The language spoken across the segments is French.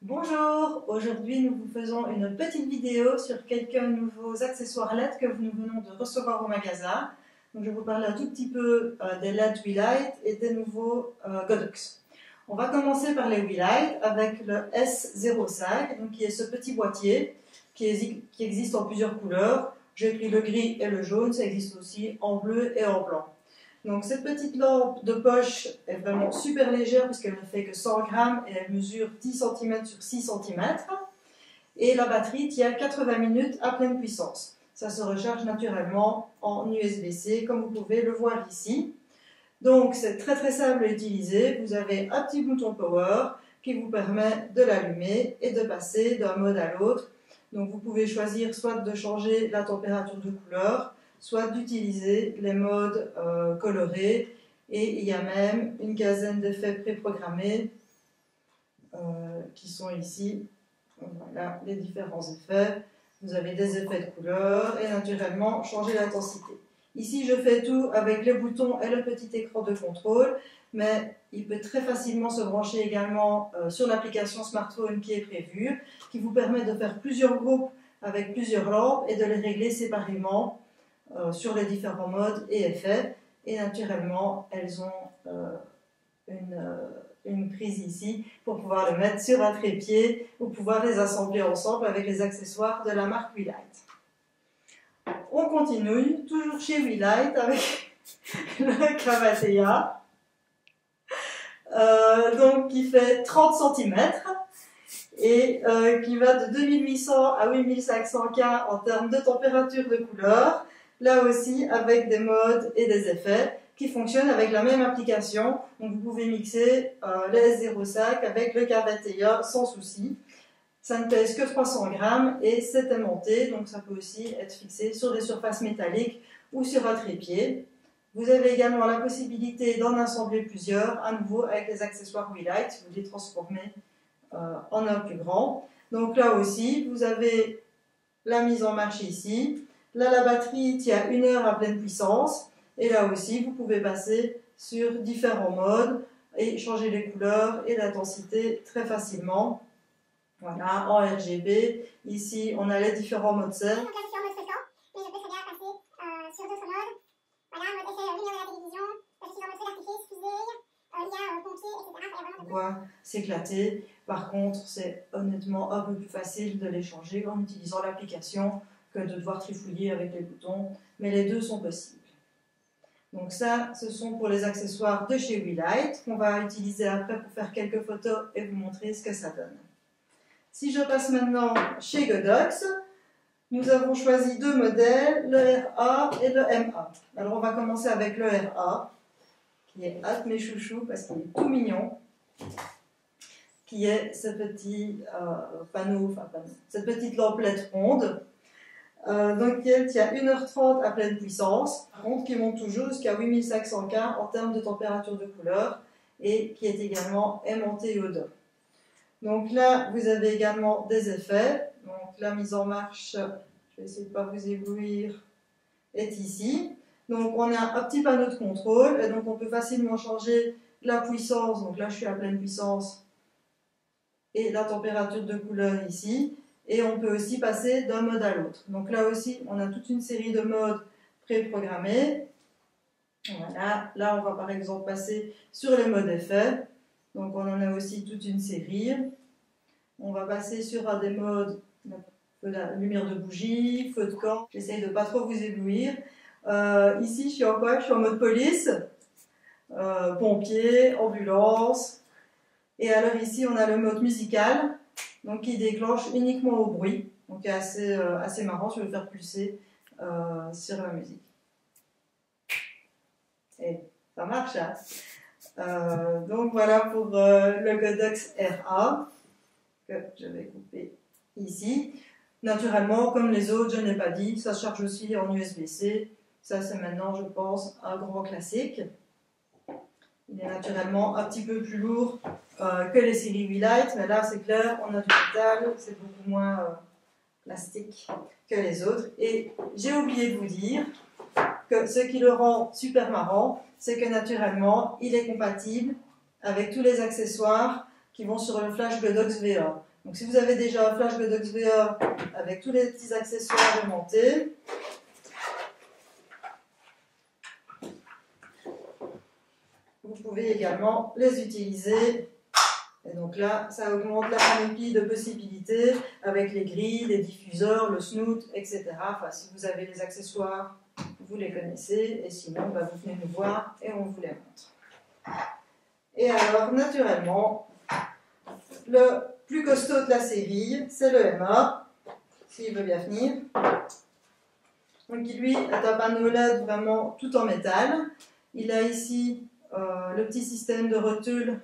Bonjour, aujourd'hui nous vous faisons une petite vidéo sur quelques nouveaux accessoires LED que nous venons de recevoir au magasin. Donc, je vais vous parler un tout petit peu des LED WeLight et des nouveaux Godox. On va commencer par les WeLight avec le S05, donc qui est ce petit boîtier qui existe en plusieurs couleurs. J'ai pris le gris et le jaune, ça existe aussi en bleu et en blanc. Donc cette petite lampe de poche est vraiment super légère puisqu'elle ne fait que 100 grammes et elle mesure 10 cm sur 6 cm. Et la batterie tient 80 minutes à pleine puissance. Ça se recharge naturellement en USB-C comme vous pouvez le voir ici. Donc c'est très simple à utiliser. Vous avez un petit bouton power qui vous permet de l'allumer et de passer d'un mode à l'autre. Donc vous pouvez choisir soit de changer la température de couleur, soit d'utiliser les modes colorés, et il y a même une quinzaine d'effets préprogrammés qui sont ici. Voilà les différents effets. Vous avez des effets de couleur et naturellement changer l'intensité. Ici je fais tout avec les boutons et le petit écran de contrôle, mais il peut très facilement se brancher également sur l'application smartphone qui est prévue, qui vous permet de faire plusieurs groupes avec plusieurs lampes et de les régler séparément sur les différents modes et effets. Et naturellement, elles ont une prise ici pour pouvoir le mettre sur un trépied ou pouvoir les assembler ensemble avec les accessoires de la marque WeLight. On continue, toujours chez WeLight avec le Cavatea, donc qui fait 30 cm et qui va de 2800 à 8500 K en termes de température de couleur. Là aussi avec des modes et des effets qui fonctionnent avec la même application. Donc vous pouvez mixer les S05 avec le Cavatea sans souci. Ça ne pèse que 300 grammes et c'est aimanté, donc ça peut aussi être fixé sur des surfaces métalliques ou sur un trépied. Vous avez également la possibilité d'en assembler plusieurs, à nouveau avec les accessoires WeLight, si vous les transformez en un plus grand. Donc là aussi, vous avez la mise en marche ici. Là, la batterie tient 1 heure à pleine puissance. Et là aussi, vous pouvez passer sur différents modes et changer les couleurs et l'intensité très facilement. Voilà, en RGB. Ici, on a les différents modes scène. Donc là, je suis en mode fréquent, mais je peux très bien passer sur d'autres modes. Voilà, mode effet lumière de la télévision. Là, je suis en mode feu d'artifice, fusée, l'IA, pompier, etc. On voit s'éclater. Par contre, c'est honnêtement un peu plus facile de les changer en utilisant l'application que de devoir trifouiller avec les boutons. Mais les deux sont possibles. Donc ça, ce sont pour les accessoires de chez WeLight qu'on va utiliser après pour faire quelques photos et vous montrer ce que ça donne. Si je passe maintenant chez Godox, nous avons choisi deux modèles, le RA et le MA. Alors on va commencer avec le RA, qui est hâte mes chouchous parce qu'il est tout mignon, qui est ce petit cette petite lamplette ronde. Donc elle tient 1h30 à pleine puissance, par contre qui monte toujours jusqu'à 8500 K en termes de température de couleur et qui est également aimantée au dos. Donc là, vous avez également des effets. Donc la mise en marche, je vais essayer de ne pas vous éblouir, est ici. Donc on a un petit panneau de contrôle et donc on peut facilement changer la puissance. Donc là, je suis à pleine puissance et la température de couleur ici. Et on peut aussi passer d'un mode à l'autre. Donc là aussi, on a toute une série de modes préprogrammés. Voilà, là on va par exemple passer sur les modes effets. Donc on en a aussi toute une série. On va passer sur un des modes, la lumière de bougie, feu de camp. J'essaye de ne pas trop vous éblouir. Ici, je suis en quoi? Je suis en mode police, pompier, ambulance. Et alors ici, on a le mode musical, donc qui déclenche uniquement au bruit. Donc c'est assez marrant, je vais le faire pulser sur la musique. Et ça marche, hein? Donc voilà pour le Godox RA que je vais couper ici. Naturellement, comme les autres, je n'ai pas dit, ça se charge aussi en USB-C. Ça c'est maintenant, je pense, un grand classique. Il est naturellement un petit peu plus lourd que les séries WeLight, mais là c'est clair, on a du métal, c'est beaucoup moins plastique que les autres. Et j'ai oublié de vous dire que ce qui le rend super marrant, c'est que naturellement, il est compatible avec tous les accessoires qui vont sur le Flash Godox VA. Donc si vous avez déjà un Flash Godox VA avec tous les petits accessoires aimantés, vous pouvez également les utiliser. Et donc là, ça augmente la panoplie de possibilités avec les grilles, les diffuseurs, le snoot, etc. Enfin, si vous avez les accessoires, vous les connaissez. Et sinon, bah, vous venez nous voir et on vous les montre. Et alors, naturellement, le plus costaud de la série, c'est le MA, s'il veut bien venir. Donc, lui est un panneau LED vraiment tout en métal. Il a ici le petit système de rotule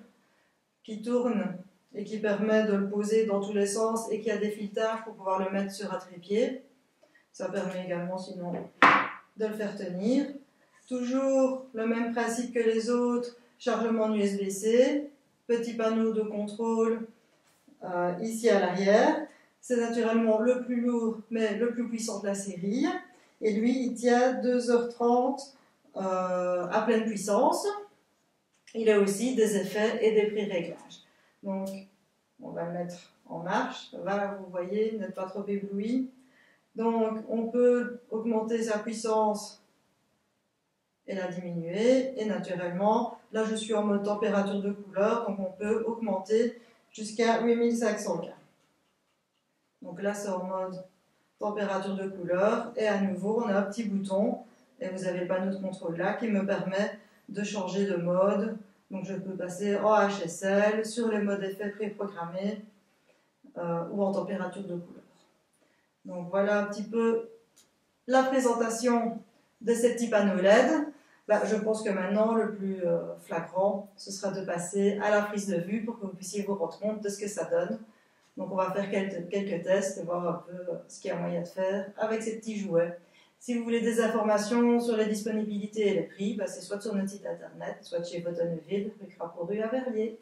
qui tourne et qui permet de le poser dans tous les sens et qui a des filetages pour pouvoir le mettre sur un trépied. Ça permet également sinon de le faire tenir. Toujours le même principe que les autres, chargement en USB-C, petit panneau de contrôle ici à l'arrière. C'est naturellement le plus lourd mais le plus puissant de la série. Et lui, il tient 2h30 à pleine puissance. Il a aussi des effets et des pré-réglages. Donc, on va le mettre en marche. Voilà, vous voyez, n'êtes pas trop ébloui. Donc, on peut augmenter sa puissance et la diminuer. Et naturellement, là, je suis en mode température de couleur, donc on peut augmenter jusqu'à 8500 K. Donc là, c'est en mode température de couleur. Et à nouveau, on a un petit bouton. Et vous avez le panneau de contrôle là qui me permet de changer de mode. Donc je peux passer en HSL, sur les modes effets préprogrammés ou en température de couleur. Donc voilà un petit peu la présentation de ces petits panneaux LED. Bah, je pense que maintenant le plus flagrant, ce sera de passer à la prise de vue pour que vous puissiez vous rendre compte de ce que ça donne. Donc on va faire quelques tests et voir un peu ce qu'il y a moyen de faire avec ces petits jouets. Si vous voulez des informations sur les disponibilités et les prix, bah c'est soit sur notre site internet, soit chez Botonneville, rue Crapaud, rue à Verrier.